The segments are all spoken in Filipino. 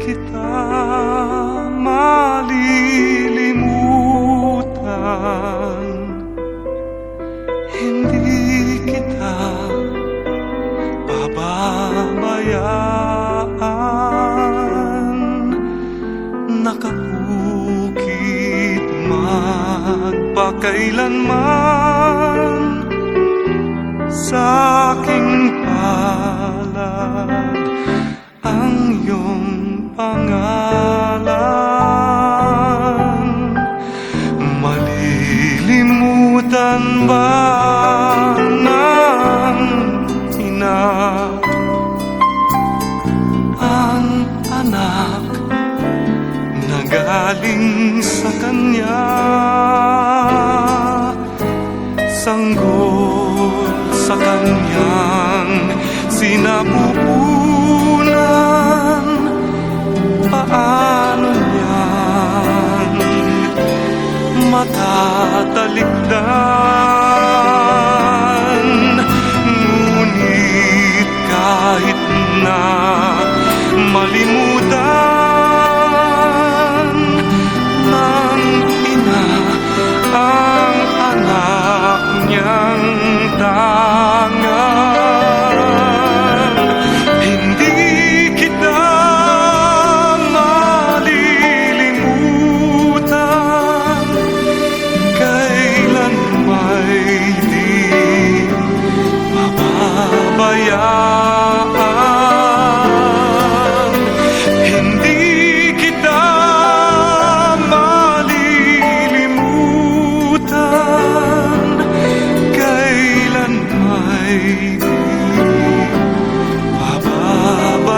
kita malilimutan, hindi kita pababayaan. Nakahukit magpakailanman sa aking palad ang iyong pangalan. Malilimutan ba ng ina ang anak na galing sa kanya? Sanggol sa kanyang sinapupunan, paano niyan matatalikdan? Ngunit kahit na malimutan ng ina ang anak niyang tangang, hindi kita malilimutan, kailan may di pababayaan. Hindi kita malilimutan, kailan may di pababayaan.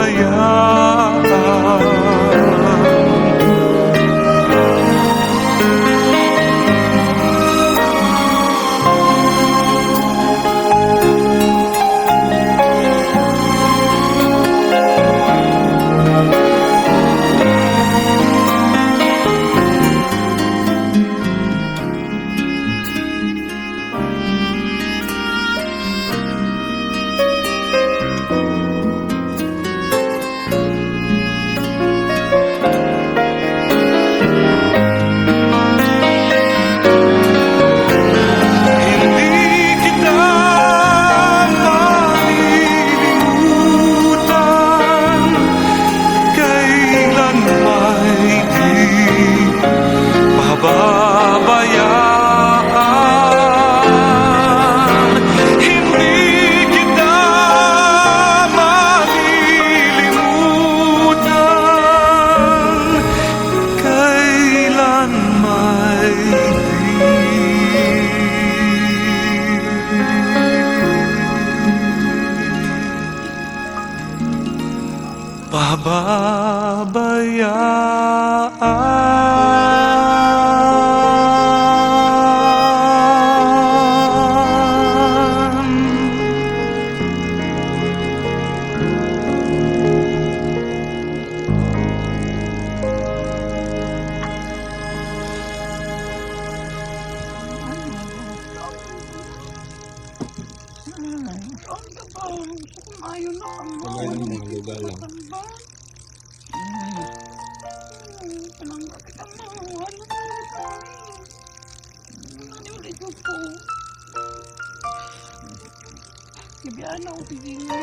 Bibiyan ako pigingin ko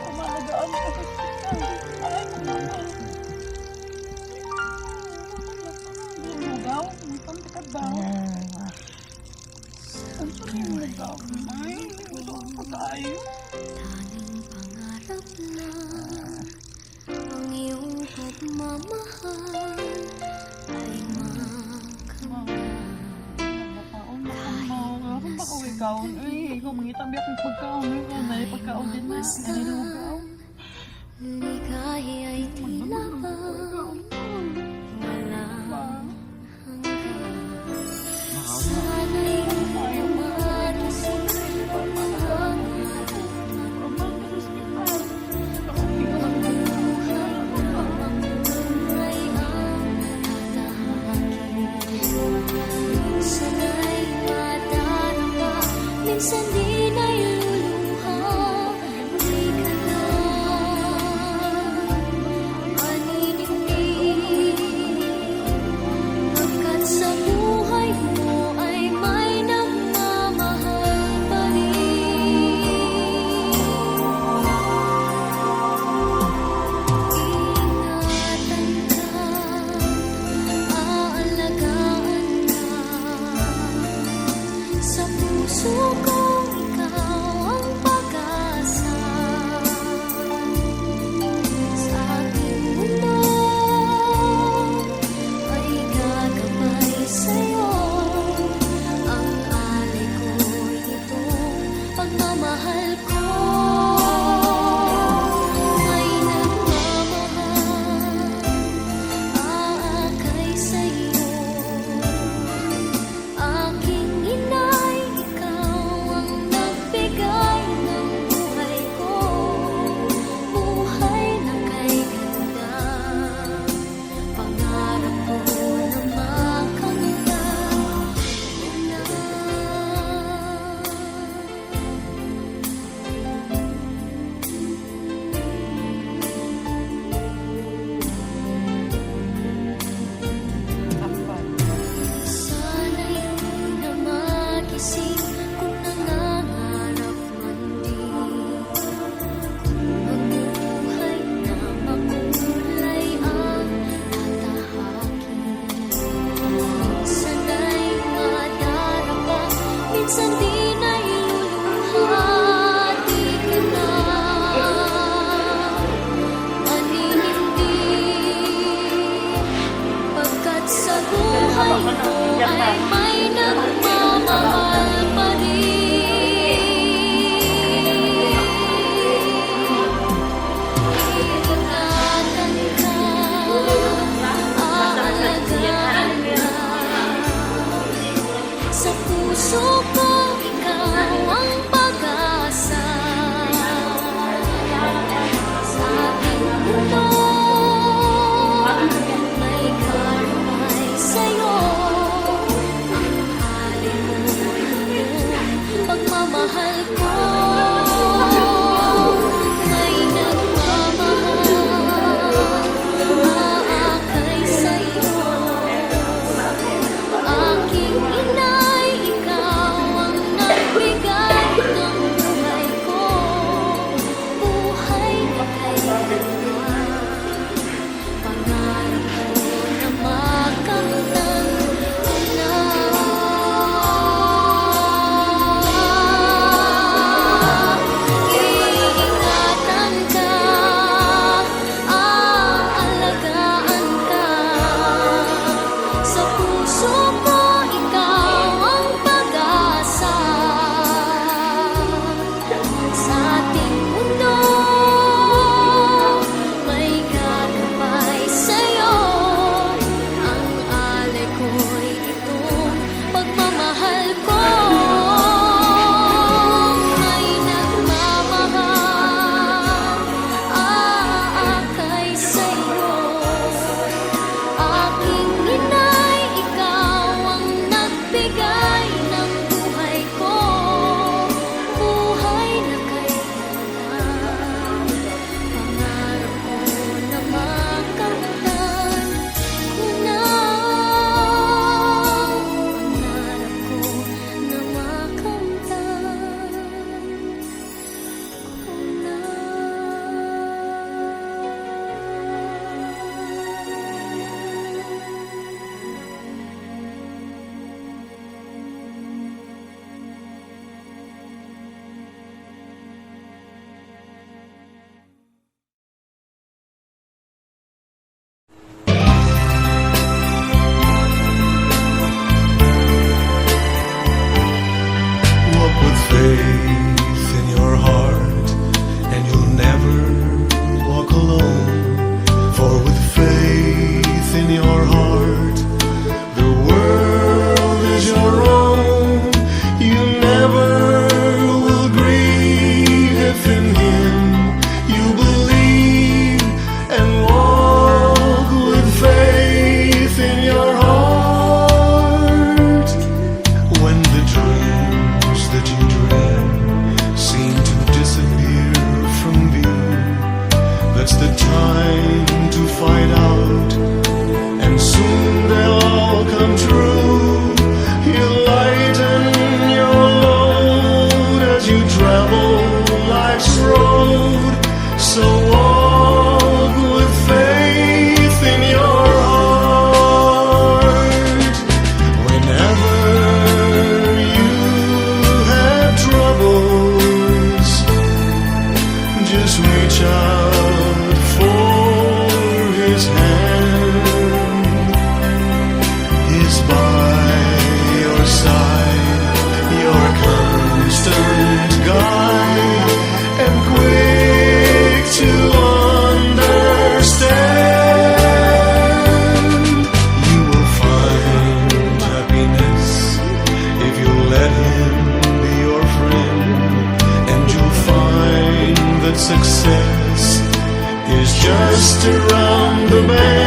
kumalagaan ko sa hospital. Lugaw? Ang pantakabaw? Ang pantakabaw? Ay, lugaw pa tayo. Tanging pangarap lang ang iyong pagmamahal ay pagkaon. Ay, ikaw mangitabi akong pagkaon. Ikaw na yung pagkaon din na. Kanilugaw. Ligay ay tila walang hanggan. Sana'y umarasin ang pangarap ay ang tatahakin. Minsan ay madarama, minsan din ay luluha. Di ka na puso ko, ikaw ang pag-asa. Sa ating mundo, may karamay sa'yo. Ang halin mo'y iyong pagmamahal ko. May nagmamahal, aakay sa'yo. Aking inay, ikaw ang nagbigay ng buhay ko. Buhay na kailanman. Pangarap ko na makamtan na. Iingatan ka, aalagaan ka. Sa puso ko, ikaw ang pag-asa. Sa ating mundo, may gagabay sa'yo. Ang alay ko'y itong pagmamahal ko. May nagmamahal, aakay sa'yo. Aking inay, ikaw ang nagbigay ng buhay ko. Buhay na kailanman. Pangarap ko na makamtan ko na. Pangarap ko na makamtan ko na. Walk with faith in your heart, and you'll never walk alone. For with faith in your heart, the world is your own. You never will grieve if in Him you believe, and walk with faith in your heart. When the dreams that you dream seem to disappear from view, that's the time to find out, and soon they'll all come true. You lighten your load as you travel life's road, so walk with faith in your heart. Whenever you have troubles, just reach out for His hand. He's by your side, your constant guide, and quick to understand. You will find happiness if you let Him be your friend, and you'll find that success is just around the bend.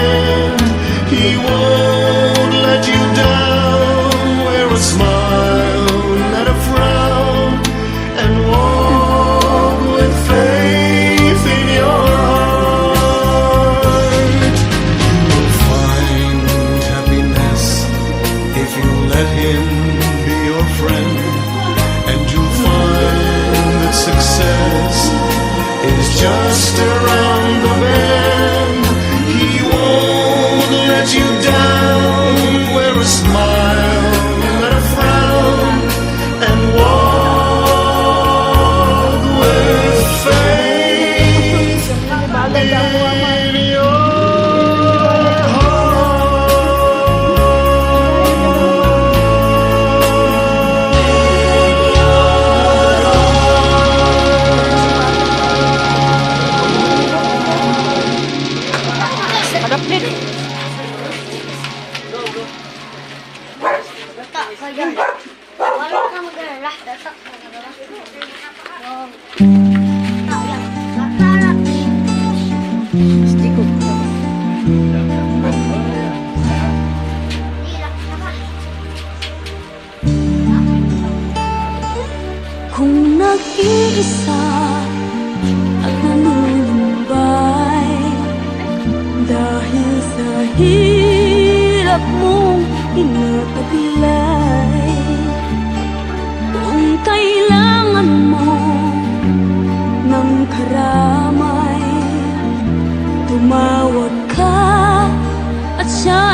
Dahil sa hirap mong inataglay, kung kailangan mo ng karamay, tumawag ka at siya